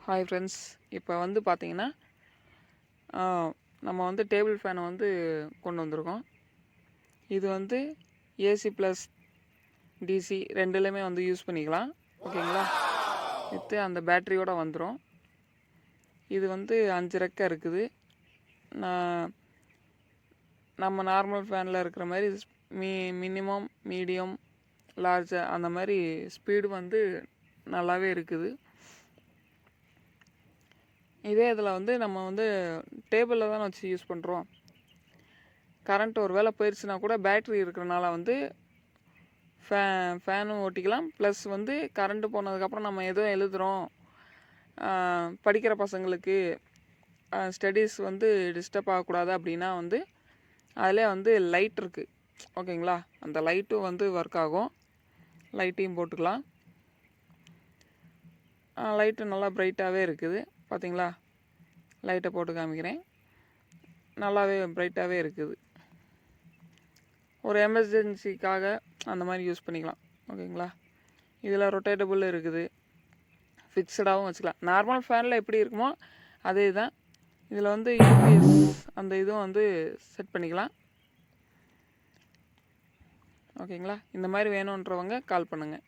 Hi friends, இப்போ வந்து பார்த்தீங்கன்னா நம்ம வந்து டேபிள் ஃபேனை வந்து கொண்டு வந்திருக்கோம். இது வந்து ஏசி ப்ளஸ் டிசி ரெண்டுலேயுமே வந்து யூஸ் பண்ணிக்கலாம். ஓகேங்களா? வித்து அந்த பேட்டரியோடு வந்துடும். இது வந்து 5 ரெக்கை இருக்குது. நம்ம நார்மல் ஃபேனில் இருக்கிற மாதிரி மினிமம், மீடியம், லார்ஜ் அந்த மாதிரி ஸ்பீடு வந்து நல்லாவே இருக்குது. இதே இதில் வந்து நம்ம வந்து டேபிளில் தானே வச்சு யூஸ் பண்ணுறோம். கரண்ட் ஒரு வேளை போயிடுச்சுன்னா கூட பேட்ரி இருக்கிறனால வந்து ஃபேனும் ஓட்டிக்கலாம். ப்ளஸ் வந்து கரண்ட்டு போனதுக்கப்புறம் நம்ம எதுவும் எழுதுகிறோம், படிக்கிற பசங்களுக்கு ஸ்டடீஸ் வந்து டிஸ்டர்ப் ஆகக்கூடாது அப்படின்னா வந்து அதிலே வந்து லைட் இருக்குது. ஓகேங்களா? அந்த லைட்டும் வந்து ஒர்க் ஆகும். லைட்டையும் போட்டுக்கலாம். லைட்டு நல்லா பிரைட்டாகவே இருக்குது. பார்த்தீங்களா? லைட்டை போட்டு காமிக்கிறேன். நல்லாவே பிரைட்டாகவே இருக்குது. ஒரு எமர்ஜென்சிக்காக அந்த மாதிரி யூஸ் பண்ணிக்கலாம். ஓகேங்களா? இதில் ரொட்டேட்டபுள் இருக்குது. ஃபிக்ஸடாகவும் வச்சுக்கலாம். நார்மல் ஃபேனில் எப்படி இருக்குமோ அதே தான். இதில் வந்து யூபிஎஸ் அந்த இதுவும் வந்து செட் பண்ணிக்கலாம். ஓகேங்களா? இந்த மாதிரி வேணுன்றவங்க கால் பண்ணுங்கள்.